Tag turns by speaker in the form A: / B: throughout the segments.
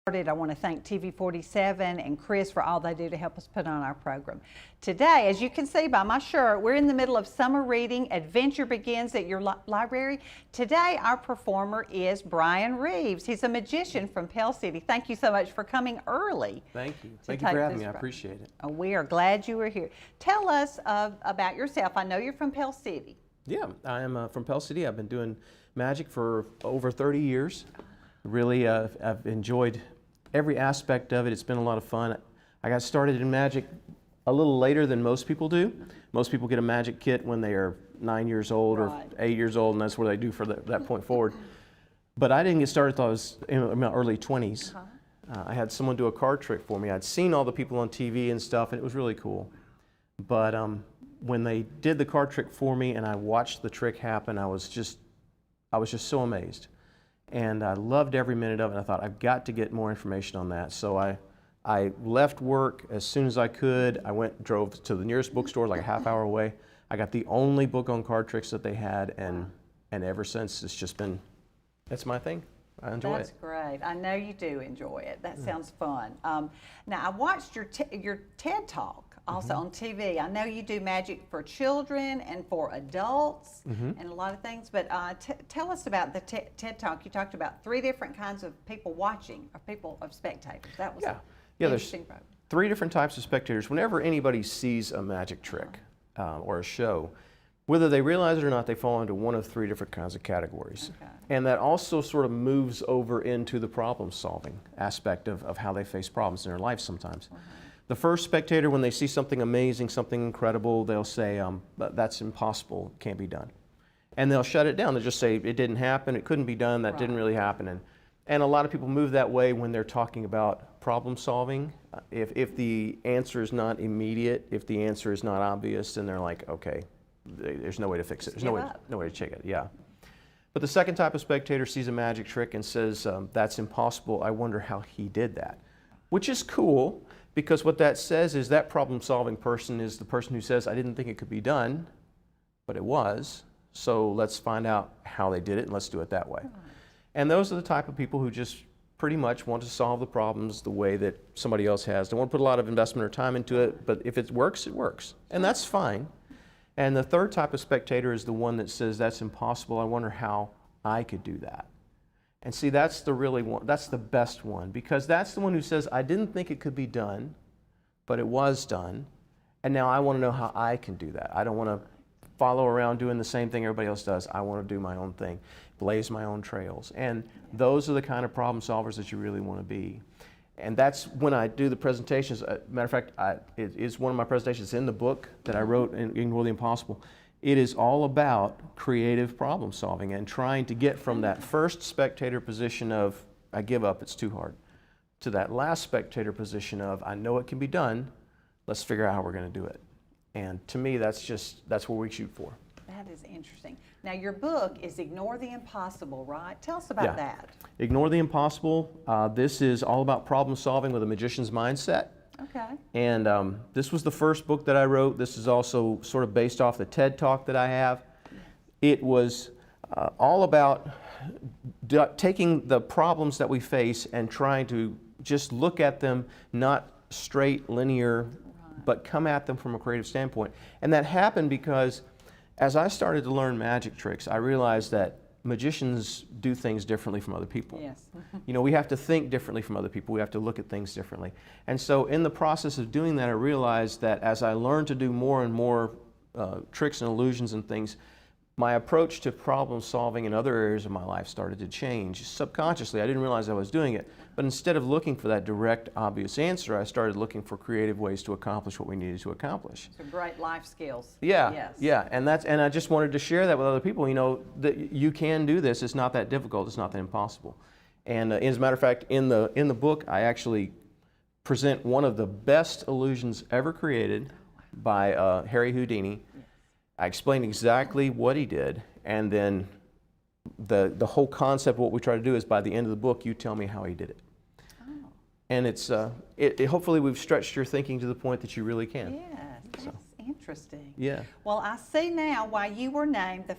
A: I want to thank TV47 and Chris for all they do to help us put on our program. Today, as you can see by my shirt, we're in the middle of summer reading. Adventure begins at your library. Today, our performer is Brian Reaves. He's a magician from Pell City. Thank you so much for coming early.
B: Thank you. Thank you for having me. I appreciate it.
A: We are glad you were here. Tell us about yourself. I know you're from Pell City.
B: Yeah, I am from Pell City. I've been doing magic for over 30 years. Really, I've enjoyed every aspect of it. It's been a lot of fun. I got started in magic a little later than most people do. Most people get a magic kit when they are 9 years old or 8 years old, and that's what they do for that point forward. But I didn't get started until I was in my early 20s. I had someone do a card trick for me. I'd seen all the people on TV and stuff, and it was really cool. But when they did the card trick for me and I watched the trick happen, I was just so amazed. And I loved every minute of it. I thought, I've got to get more information on that. So I left work as soon as I could. I drove to the nearest bookstore, like a half hour away. I got the only book on card tricks that they had, and ever since it's just been, that's my thing. I enjoy it.
A: That's great. I know you do enjoy it. That sounds fun. Now, I watched your TED Talk also on TV. I know you do magic for children and for adults and a lot of things, but tell us about the TED Talk. You talked about 3 different kinds of people watching, of spectators. That was interesting.
B: There's 3 different types of spectators. Whenever anybody sees a magic trick or a show, whether they realize it or not, they fall into one of 3 different kinds of categories. And that also sort of moves over into the problem-solving aspect of how they face problems in their life sometimes. The first spectator, when they see something amazing, something incredible, they'll say, that's impossible, can't be done. And they'll shut it down. They'll just say, it didn't happen, it couldn't be done, that didn't really happen. And a lot of people move that way when they're talking about problem solving. If the answer is not immediate, if the answer is not obvious, then they're like, okay, there's no way to fix it. There's no way to check it, But the second type of spectator sees a magic trick and says, that's impossible, I wonder how he did that. Which is cool, because what that says is that problem-solving person is the person who says, I didn't think it could be done, but it was, so let's find out how they did it and let's do it that way. And those are the type of people who just pretty much want to solve the problems the way that somebody else has. They won't put a lot of investment or time into it, but if it works, it works. And that's fine. And the third type of spectator is the one that says, that's impossible, I wonder how I could do that. And see, that's the best one, because that's the one who says, I didn't think it could be done, but it was done, and now I want to know how I can do that. I don't want to follow around doing the same thing everybody else does. I want to do my own thing, blaze my own trails. And those are the kind of problem solvers that you really want to be. And that's when I do the presentations. Matter of fact, it is one of my presentations in the book that I wrote, Ignore the Impossible. It is all about creative problem solving and trying to get from that first spectator position of, I give up, it's too hard, to that last spectator position of, I know it can be done, let's figure out how we're going to do it. And to me, that's what we shoot for.
A: That is interesting. Now, your book is Ignore the Impossible, right? Tell us about that.
B: Ignore the Impossible. This is all about problem solving with a magician's mindset.
A: Okay.
B: And this was the first book that I wrote. This is also sort of based off the TED Talk that I have. It was all about taking the problems that we face and trying to just look at them not straight, linear, but come at them from a creative standpoint. And that happened because as I started to learn magic tricks, I realized that magicians do things differently from other people.
A: Yes.
B: You know, we have to think differently from other people. We have to look at things differently. And so in the process of doing that, I realized that as I learned to do more and more tricks and illusions and things, my approach to problem solving in other areas of my life started to change. Subconsciously, I didn't realize I was doing it, but instead of looking for that direct, obvious answer, I started looking for creative ways to accomplish what we needed to accomplish.
A: So great life skills.
B: Yeah, and I just wanted to share that with other people. You know, that you can do this. It's not that difficult. It's not that impossible. And as a matter of fact, in the book, I actually present one of the best illusions ever created by Harry Houdini. I explain exactly what he did, and then the whole concept of what we try to do is by the end of the book, you tell me how he did it. And it's hopefully we've stretched your thinking to the point that you really can.
A: Yeah, that's Interesting.
B: Yeah.
A: Well, I see now why you were named the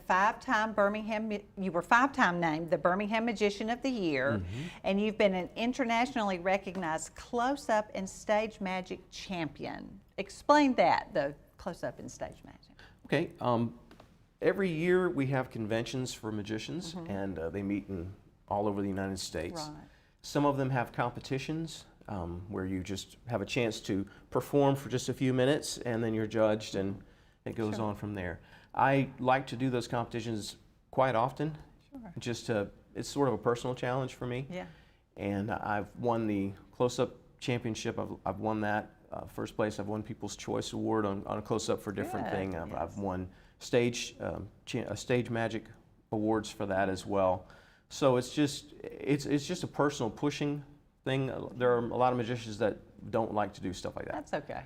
A: you were 5-time named the Birmingham Magician of the Year, and you've been an internationally recognized close-up and stage magic champion. Explain that, the close-up and stage magic.
B: Okay. Every year we have conventions for magicians, and they meet all over the United States.
A: Right.
B: Some of them have competitions where you just have a chance to perform for just a few minutes, and then you're judged, and it goes on from there. I like to do those competitions quite often. Sure. It's sort of a personal challenge for me.
A: Yeah.
B: And I've won the close-up championship. I've won that first place. I've won People's Choice Award on a close-up for different thing. I've won stage magic awards for that as well. So it's just a personal pushing thing. There are a lot of magicians that don't like to do stuff like that.
A: That's okay.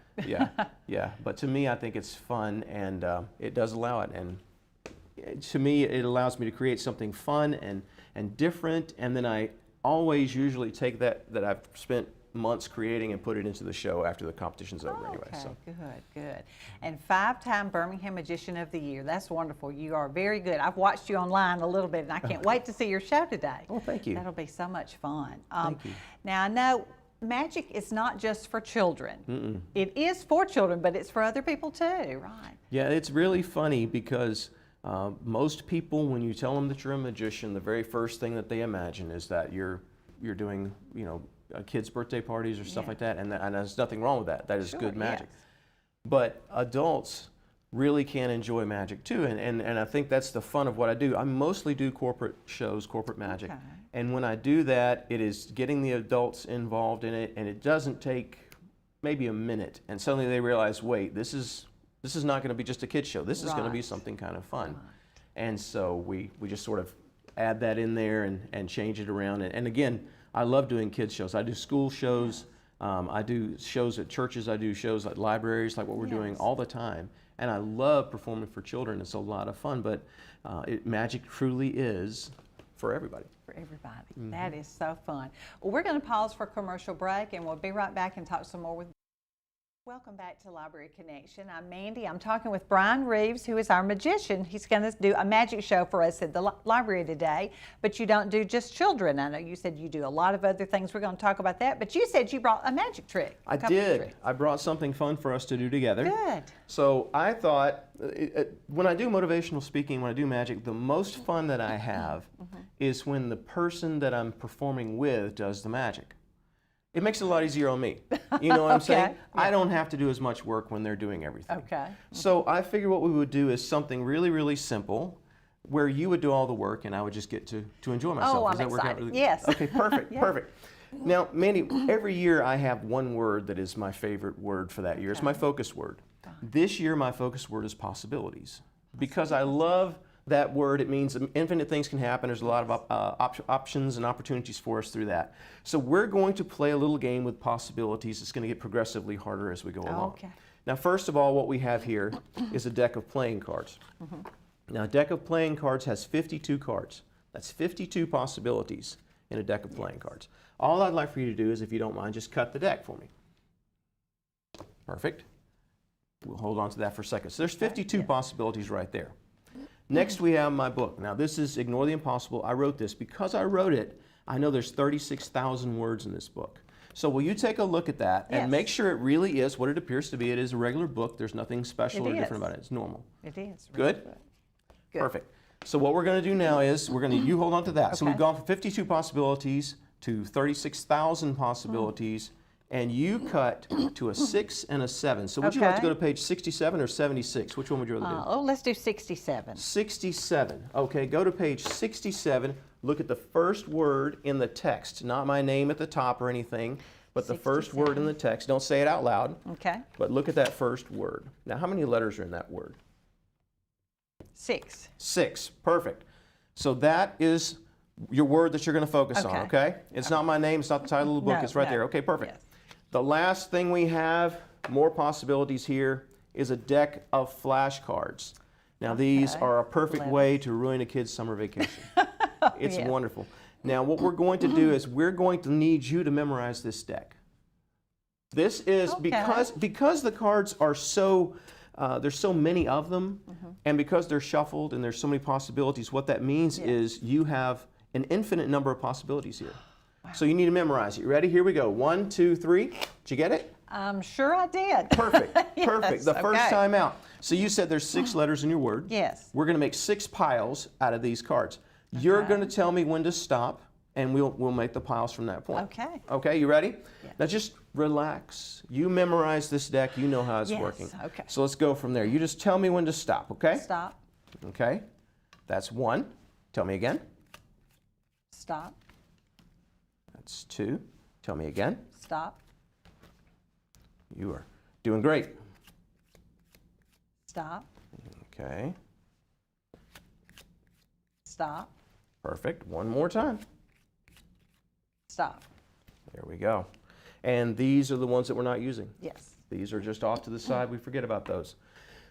B: Yeah. But to me, I think it's fun, and it does allow it. And to me, it allows me to create something fun and different. And then I always usually take that I've spent months creating and put it into the show after the competition's over anyway. So
A: Good. And 5-time Birmingham Magician of the Year. That's wonderful. You are very good. I've watched you online a little bit, and I can't wait to see your show today.
B: Well, thank you.
A: That'll be so much fun.
B: Thank you.
A: Now, I know magic is not just for children. It is for children, but it's for other people too, right?
B: Yeah, it's really funny because most people, when you tell them that you're a magician, the very first thing that they imagine is that you're doing, kids' birthday parties or stuff like that, and there's nothing wrong with that. That is good magic.
A: Yes.
B: But adults really can enjoy magic too, and I think that's the fun of what I do. I mostly do corporate shows, corporate magic, and when I do that, it is getting the adults involved in it, and it doesn't take maybe a minute, and suddenly they realize, wait, this is not going to be just a kid's show. This is going to be something kind of fun, and so we just sort of add that in there and change it around, and again, I love doing kids shows. I do school shows. I do shows at churches. I do shows at libraries, like what we're doing all the time. And I love performing for children. It's a lot of fun. But magic truly is for everybody.
A: For everybody. That is so fun. Well, we're going to pause for a commercial break, and we'll be right back and talk some more with. Welcome back to Library Connection. I'm Mandi. I'm talking with Brian Reaves, who is our magician. He's going to do a magic show for us at the library today, but you don't do just children. I know you said you do a lot of other things. We're going to talk about that, but you said you brought a magic trick.
B: I did. I brought something fun for us to do together.
A: Good.
B: So I thought, when I do motivational speaking, when I do magic, the most fun that I have is when the person that I'm performing with does the magic. It makes it a lot easier on me. You know what I'm saying? Yeah. I don't have to do as much work when they're doing everything.
A: Okay.
B: So I figured what we would do is something really, really simple, where you would do all the work and I would just get to enjoy myself.
A: Oh, I'm excited. Yes.
B: Okay, perfect, perfect. Now, Mandi, every year I have one word that is my favorite word for that year. It's my focus word. This year my focus word is possibilities. Because I love that word. It means infinite things can happen. There's a lot of options and opportunities for us through that. So we're going to play a little game with possibilities. It's going to get progressively harder as we go along.
A: Okay.
B: Now, first of all, what we have here is a deck of playing cards. Now, a deck of playing cards has 52 cards. That's 52 possibilities in a deck of playing cards. All I'd like for you to do is, if you don't mind, just cut the deck for me. Perfect. We'll hold on to that for a second. So there's 52 possibilities right there. Next, we have my book. Now, this is Ignore the Impossible. I wrote this. Because I wrote it, I know there's 36,000 words in this book. So will you take a look at that and make sure it really is what it appears to be? It is a regular book. There's nothing special or different about it. It's normal.
A: It is.
B: Good? Good. Perfect. So what we're going to do now is you hold on to that. So we've gone from 52 possibilities to 36,000 possibilities. And you cut to a 6 and a 7. So would you like to go to page 67 or 76? Which one would you rather do?
A: Oh, let's do 67.
B: 67. Okay, go to page 67. Look at the first word in the text. Not my name at the top or anything, but the first word in the text. Don't say it out loud.
A: Okay.
B: But look at that first word. Now, how many letters are in that word?
A: 6.
B: 6. Perfect. So that is your word that you're going to focus on, okay? It's not my name. It's not the title of the book. It's right there. Okay, perfect.
A: Yes.
B: The last thing we have, more possibilities here, is a deck of flashcards. Now these are a perfect way to ruin a kid's summer vacation. It's wonderful. Now what we're going to do is we're going to need you to memorize this deck. This is because the cards are so there's so many of them, and because they're shuffled and there's so many possibilities, what that means is you have an infinite number of possibilities here. Wow. So you need to memorize it. You ready? Here we go. 1, 2, 3. Did you get it?
A: I'm sure I did.
B: Perfect.
A: Yes,
B: Perfect. The first time out. So you said there's 6 letters in your word.
A: Yes.
B: We're going to make 6 piles out of these cards. You're going to tell me when to stop, and we'll make the piles from that point.
A: Okay.
B: Okay, you ready?
A: Yes.
B: Now just relax. You memorize this deck. You know how it's working.
A: Okay.
B: So let's go from there. You just tell me when to stop, okay?
A: Stop.
B: Okay. That's 1. Tell me again.
A: Stop.
B: That's 2. Tell me again.
A: Stop.
B: You are doing great.
A: Stop.
B: Okay.
A: Stop.
B: Perfect. One more time.
A: Stop.
B: There we go. And these are the ones that we're not using.
A: Yes.
B: These are just off to the side. We forget about those.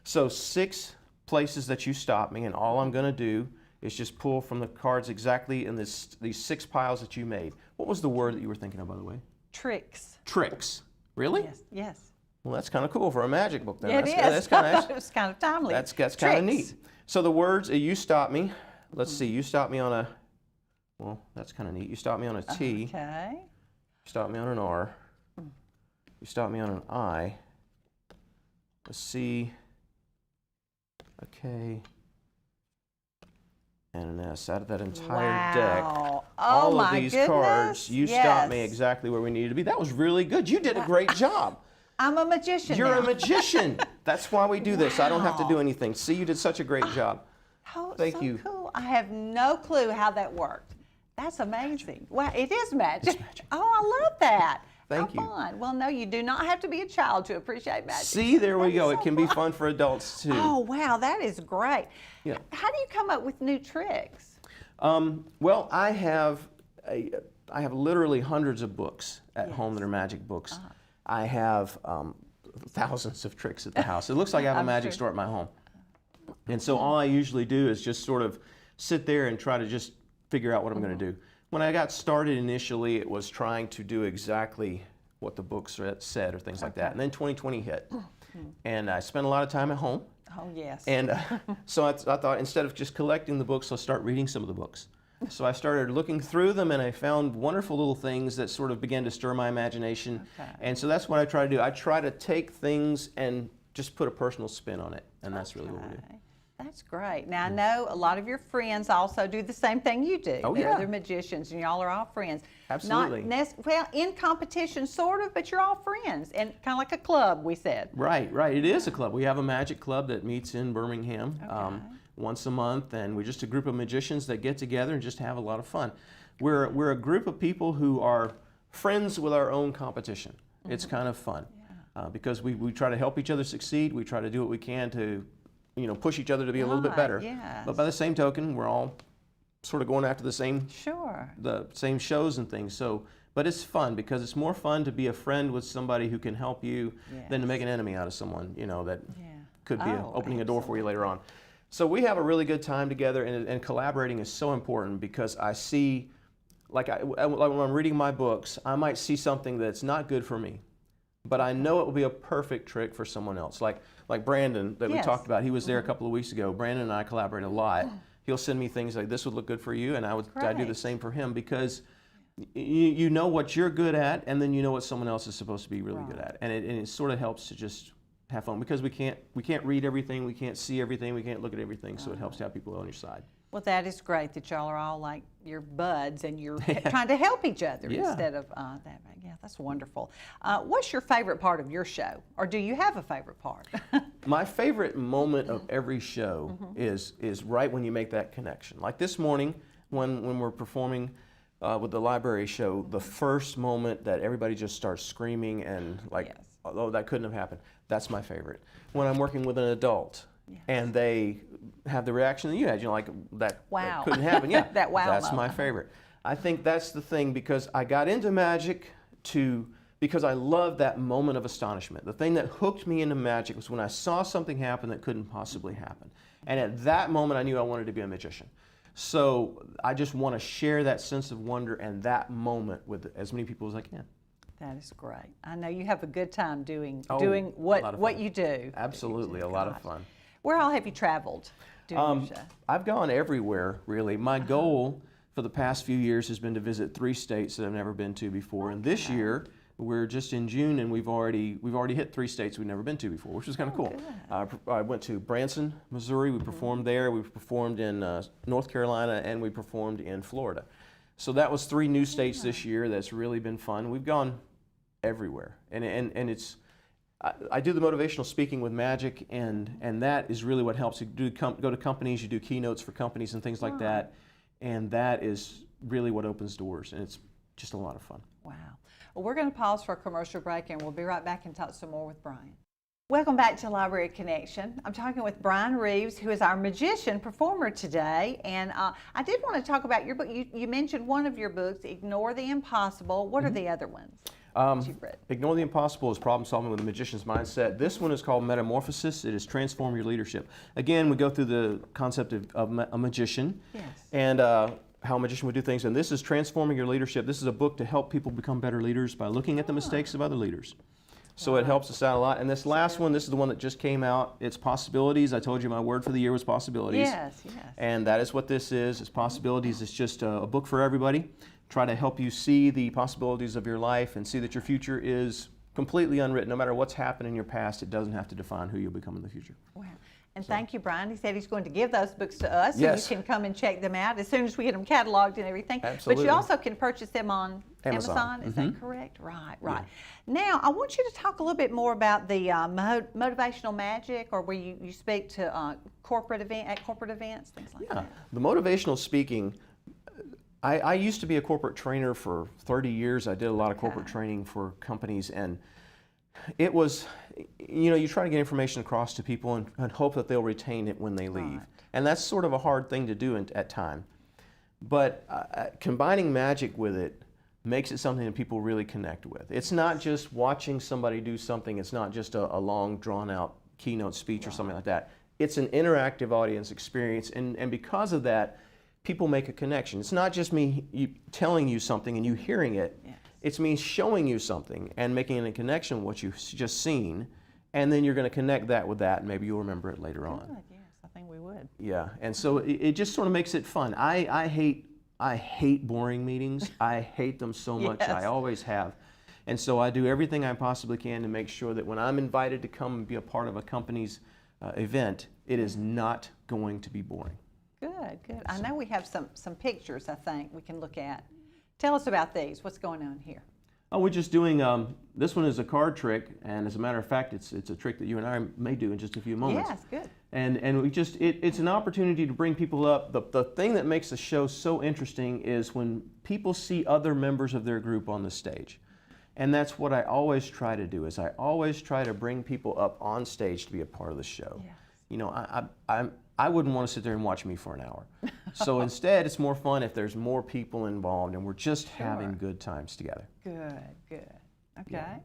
B: So 6 places that you stop me, and all I'm going to do is just pull from the cards exactly in these 6 piles that you made. What was the word that you were thinking of, by the way?
A: Tricks.
B: Tricks. Really?
A: Yes. Yes.
B: Well, that's kind of cool for a magic book then.
A: It is.
B: That's kind of
A: It's kind of timely.
B: That's kind of neat. So the words, you stop me. Let's see. You stop me on a, well, that's kind of neat. You stop me on a T.
A: Okay.
B: You stop me on an R. You stop me on an I. A C. A K. And an S. Out of that entire deck, all of these cards, you stopped me exactly where we needed to be. That was really good. You did a great job.
A: I'm a magician.
B: You're
A: now.
B: a magician. That's why we do this. I don't have to do anything. See, you did such a great job.
A: Oh,
B: Thank
A: so
B: you.
A: Cool. I have no clue how that worked. That's amazing. Wow, it is magic.
B: It's magic.
A: Oh, I love that.
B: Thank you.
A: Fun. Well, no, you do not have to be a child to appreciate magic.
B: See, there we go.
A: So
B: It can be fun for adults too.
A: Oh, wow, that is great.
B: Yeah.
A: How do you come up with new tricks?
B: Well, I have literally hundreds of books at home that are magic books. I have thousands of tricks at the house. It looks like I have a magic store at my home. And so all I usually do is just sort of sit there and try to just figure out what I'm going to do. When I got started initially, it was trying to do exactly what the books said or things like that. And then 2020 hit. And I spent a lot of time at home.
A: Oh, yes.
B: And so I thought, instead of just collecting the books, I'll start reading some of the books. So I started looking through them, and I found wonderful little things that sort of began to stir my imagination. And so that's what I try to do. I try to take things and just put a personal spin on it, and that's really what we do.
A: That's great. Now, I know a lot of your friends also do the same thing you do.
B: Oh,
A: They're
B: yeah.
A: other magicians, and y'all are all friends.
B: Absolutely.
A: Well, in competition, sort of, but you're all friends, and kind of like a club, we said.
B: Right, right. It is a club. We have a magic club that meets in Birmingham once a month, and we're just a group of magicians that get together and just have a lot of fun. We're a group of people who are friends with our own competition. It's kind of fun because we try to help each other succeed. We try to do what we can to push each other to be a little bit better.
A: Yes.
B: But by the same token, we're all sort of going after the same shows and things. So, but it's fun because it's more fun to be a friend with somebody who can help you than to make an enemy out of someone, that could be opening a door for you later on. So we have a really good time together, and collaborating is so important because I see, like when I'm reading my books, I might see something that's not good for me, but I know it will be a perfect trick for someone else. Like Brandon that we talked about, he was there a couple of weeks ago. Brandon and I collaborate a lot. He'll send me things like, this would look good for you, and I do the same for him because you know what you're good at, and then you know what someone else is supposed to be really good at, and it sort of helps to just have fun because we can't read everything, we can't see everything, we can't look at everything, so it helps to have people on your side.
A: Well, that is great that y'all are all like your buds and you're trying to help each other instead of that. Yeah, that's wonderful. What's your favorite part of your show, or do you have a favorite part?
B: My favorite moment of every show is right when you make that connection. Like this morning when we're performing with the library show, the first moment that everybody just starts screaming and although that couldn't have happened, that's my favorite. When I'm working with an adult and they have the reaction that you had, like that couldn't happen. Yeah,
A: that wow
B: that's
A: moment.
B: my favorite. I think that's the thing because I got into magic because I loved that moment of astonishment. The thing that hooked me into magic was when I saw something happen that couldn't possibly happen. And at that moment, I knew I wanted to be a magician. So I just want to share that sense of wonder and that moment with as many people as I can.
A: That is great. I know you have a good time doing
B: Oh,
A: doing
B: a lot of
A: what
B: fun.
A: you do.
B: Absolutely, a lot of fun.
A: Where all have you traveled doing your show?
B: I've gone everywhere, really. My goal for the past few years has been to visit 3 states that I've never been to before. And this year, we're just in June, and we've already hit 3 states we've never been to before, which is kind of cool. I went to Branson, Missouri. We performed there. We performed in North Carolina, and we performed in Florida. So that was 3 new states this year. That's really been fun. We've gone everywhere, and it's. I do the motivational speaking with magic, and that is really what helps. You go to companies, you do keynotes for companies and things like that, and that is really what opens doors, and it's just a lot of fun.
A: Wow. Well, we're going to pause for a commercial break, and we'll be right back and talk some more with Brian. Welcome back to Library Connection. I'm talking with Brian Reaves, who is our magician performer today, and I did want to talk about your book. You mentioned one of your books, Ignore the Impossible. What are the other ones?
B: Ignore the Impossible is problem solving with a magician's mindset. This one is called Metamorphosis. It is transform your leadership. Again, we go through the concept of a magician and how a magician would do things. And this is transforming your leadership. This is a book to help people become better leaders by looking at the mistakes of other leaders. So it helps us out a lot. And this last one, this is the one that just came out. It's possibilities. I told you my word for the year was possibilities.
A: Yes.
B: And that is what this is. It's possibilities. It's just a book for everybody. Try to help you see the possibilities of your life and see that your future is completely unwritten. No matter what's happened in your past, it doesn't have to define who you'll become in the future.
A: Wow. And thank you, Brian. He said he's going to give those books to us,
B: Yes.
A: so you can come and check them out as soon as we get them cataloged and everything.
B: Absolutely.
A: But you also can purchase them on Amazon. Is that correct? Right.
B: Yeah.
A: Now, I want you to talk a little bit more about the motivational magic, or where you speak to corporate events, things like that.
B: The motivational speaking, I used to be a corporate trainer for 30 years. I did a lot of corporate training for companies, and it was, you try to get information across to people and hope that they'll retain it when they leave. And that's sort of a hard thing to do at time. But combining magic with it makes it something that people really connect with. It's not just watching somebody do something. It's not just a long, drawn-out keynote speech or something like that. It's an interactive audience experience, and because of that, people make a connection. It's not just me telling you something and you hearing it. Yes. It's me showing you something and making a connection with what you've just seen, and then you're going to connect that with that, and maybe you'll remember it later on.
A: Yes, I think we would.
B: Yeah, and so it just sort of makes it fun. I hate boring meetings. I hate them so much.
A: Yes.
B: I always have. And so I do everything I possibly can to make sure that when I'm invited to come and be a part of a company's event, it is not going to be boring.
A: Good. I know we have some pictures, I think, we can look at. Tell us about these. What's going on here?
B: Oh, we're just doing, this one is a card trick, and as a matter of fact, it's a trick that you and I may do in just a few moments.
A: Yes, good.
B: And we just, it's an opportunity to bring people up. The thing that makes the show so interesting is when people see other members of their group on the stage. And that's what I always try to do, is I always try to bring people up on stage to be a part of the show. Yes. I wouldn't want to sit there and watch me for an hour. So instead, it's more fun if there's more people involved and we're just having good times together.
A: Good. Okay.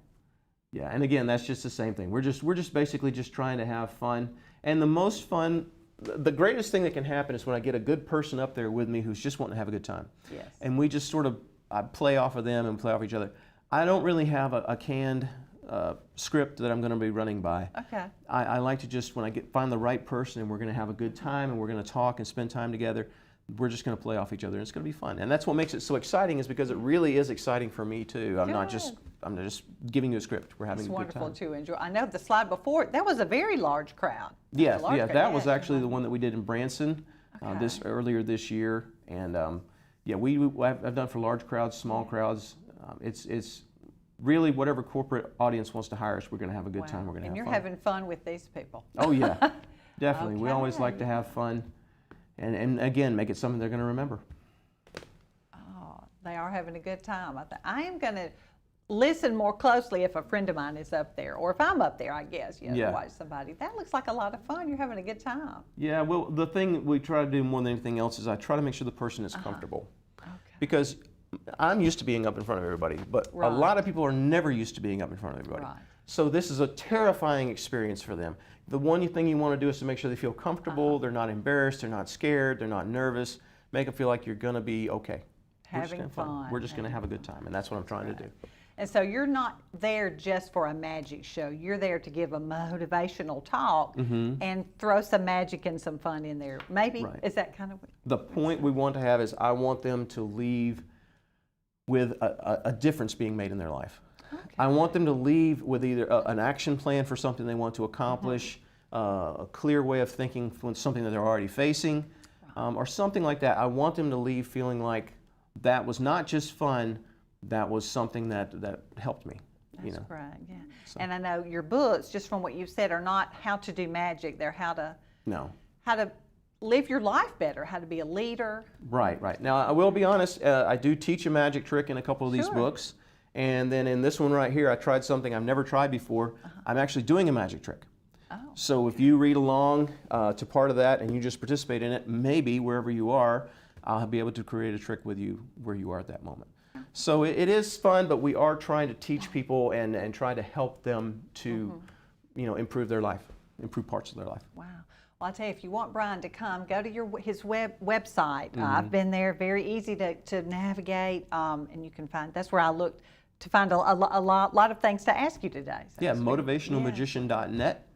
B: Yeah, and again, that's just the same thing. We're just basically just trying to have fun. And the most fun, the greatest thing that can happen is when I get a good person up there with me who's just wanting to have a good time.
A: Yes.
B: And we just sort of play off of them and play off each other. I don't really have a canned script that I'm going to be running by.
A: Okay.
B: I like to just, when I find the right person and we're going to have a good time and we're going to talk and spend time together, we're just going to play off each other and it's going to be fun. And that's what makes it so exciting, is because it really is exciting for me too. I'm not just giving you a script. We're having a good time.
A: It's wonderful to enjoy. I know the slide before, that was a very large crowd.
B: Yes, that was actually the one that we did in Branson earlier this year. And I've done for large crowds, small crowds. It's really whatever corporate audience wants to hire us, we're going to have a good time. We're going to have fun.
A: And you're having fun with these people.
B: Oh yeah, definitely. We always like to have fun, and again, make it something they're going to remember.
A: Oh, they are having a good time. I am going to listen more closely if a friend of mine is up there, or if I'm up there, I guess, to watch somebody. That looks like a lot of fun. You're having a good time. Yeah,
B: well, the thing we try to do more than anything else is I try to make sure the person is comfortable.
A: Okay.
B: Because I'm used to being up in front of everybody, but a lot of people are never used to being up in front of everybody.
A: Right.
B: So this is a terrifying experience for them. The one thing you want to do is to make sure they feel comfortable, they're not embarrassed, they're not scared, they're not nervous. Make them feel like you're going to be okay.
A: Having fun.
B: We're just going to have a good time, and that's what I'm trying to do.
A: And so you're not there just for a magic show. You're there to give a motivational talk and throw some magic and some fun in there. Maybe, is that kind of what?
B: The point we want to have is I want them to leave with a difference being made in their life. Okay. I want them to leave with either an action plan for something they want to accomplish, a clear way of thinking for something that they're already facing, or something like that. I want them to leave feeling like that was not just fun, that was something that helped me.
A: That's right, yeah. So. And I know your books, just from what you've said, are not how to do magic. They're how to live your life better, how to be a leader. Right, right.
B: Now, I will be honest, I do teach a magic trick in a couple of these books. And then in this one right here, I tried something I've never tried before. I'm actually doing a magic trick. Oh. So if you read along to part of that and you just participate in it, maybe wherever you are, I'll be able to create a trick with you where you are at that moment. So it is fun, but we are trying to teach people and try to help them to, improve their life, improve parts of their life.
A: Wow. Well, I'll tell you, if you want Brian to come, go to his website. I've been there, very easy to navigate, and you can find, that's where I looked to find a lot of things to ask you today. So
B: yeah, motivationalmagician.net.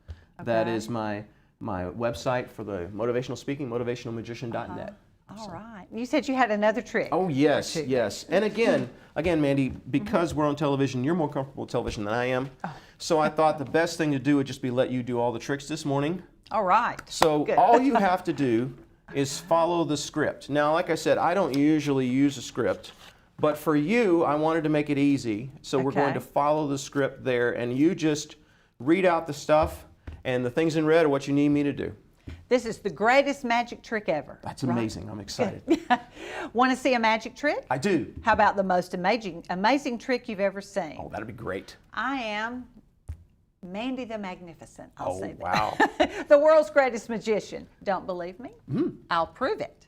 B: Okay. That is my website for the motivational speaking, motivationalmagician.net.
A: All right. You said you had another trick.
B: Oh, yes, yes. And again, Mandi, because we're on television, you're more comfortable with television than I am. Oh. So I thought the best thing to do would just be let you do all the tricks this morning.
A: All right.
B: So all you have to do is follow the script. Now, like I said, I don't usually use a script, but for you, I wanted to make it easy. So we're going to follow the script there, and you just read out the stuff, and the things in red are what you need me to do.
A: This is the greatest magic trick ever.
B: That's amazing. I'm excited.
A: Want to see a magic trick?
B: I do.
A: How about the most amazing trick you've ever seen?
B: Oh, that'd be great.
A: I am Mandi the Magnificent. I'll say that.
B: Wow.
A: The world's greatest magician. Don't believe me? I'll prove it.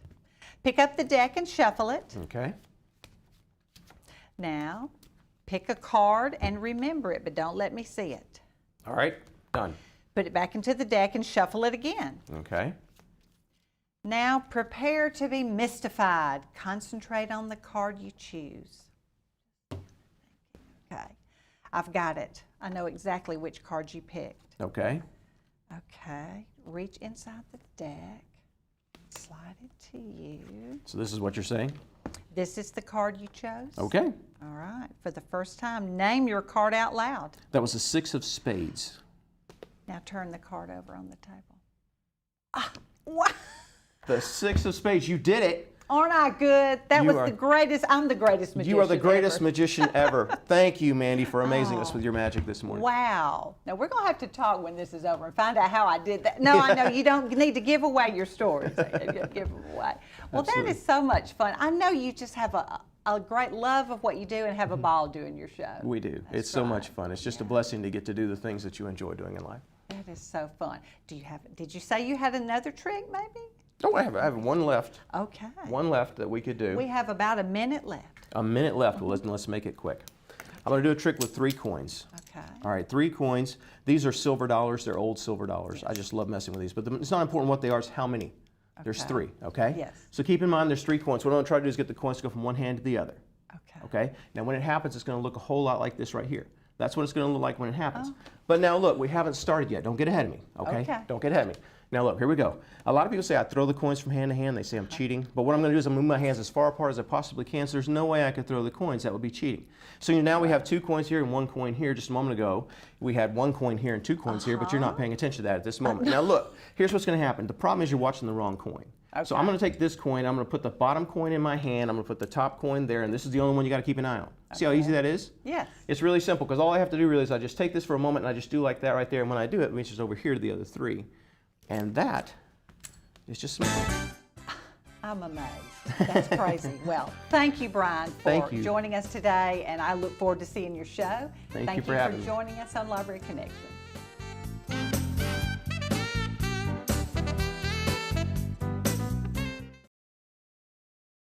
A: Pick up the deck and shuffle it.
B: Okay.
A: Now, pick a card and remember it, but don't let me see it.
B: All right, done.
A: Put it back into the deck and shuffle it again.
B: Okay.
A: Now, prepare to be mystified. Concentrate on the card you choose. Okay, I've got it. I know exactly which card you picked.
B: Okay.
A: Okay, reach inside the deck. Slide it to you.
B: So this is what you're saying?
A: This is the card you chose?
B: Okay.
A: All right. For the first time, name your card out loud.
B: That was the 6 of spades.
A: Now turn the card over on the table. Ah, what?
B: The 6 of spades. You did it.
A: Aren't I good? That was the greatest. I'm the greatest magician
B: You are the greatest
A: ever.
B: Magician ever. Thank you, Mandi, for amazing us with your magic this morning.
A: Wow. Now, we're going to have to talk when this is over and find out how I did that. No, I know you don't need to give away your stories. Give them away. Well, Absolutely. That is so much fun. I know you just have a great love of what you do and have a ball doing your show.
B: We do. It's so much fun. It's just a blessing to get to do the things that you enjoy doing in life.
A: That is so fun. Did you say you had another trick, maybe?
B: Oh, I have one left.
A: Okay.
B: One left that we could do.
A: We have about a minute left.
B: A minute left. Well, let's make it quick. I'm going to do a trick with 3 coins.
A: Okay.
B: All right, 3 coins. These are silver dollars. They're old silver dollars. Yes. I just love messing with these. But it's not important what they are. It's how many. Okay. There's 3, okay?
A: Yes.
B: So keep in mind there's 3 coins. What I'm going to try to do is get the coins to go from one hand to the other.
A: Okay.
B: Okay? Now, when it happens, it's going to look a whole lot like this right here. That's what it's going to look like when it happens. But now, look, we haven't started yet. Don't get ahead of me, okay? Don't get ahead of me. Now, look, here we go. A lot of people say I throw the coins from hand to hand. They say I'm cheating. But what I'm going to do is I'm moving my hands as far apart as I possibly can, so there's no way I could throw the coins. That would be cheating. So now we have 2 coins here and 1 coin here. Just a moment ago, we had 1 coin here and 2 coins here, but you're not paying attention to that at this moment. Now, look, here's what's going to happen. The problem is you're watching the wrong coin. Okay. So I'm going to take this coin. I'm going to put the bottom coin in my hand. I'm going to put the top coin there, and this is the only one you got to keep an eye on. See how easy that is?
A: Yes.
B: It's really simple because all I have to do really is I just take this for a moment and I just do like that right there, and when I do it, it reaches over here to the other 3. And that is just simple.
A: I'm amazed. That's crazy. Well, thank you, Brian, for joining us today, and I look forward to seeing your show.
B: Thank you for having me.
A: Thank you for joining us on Library Connection.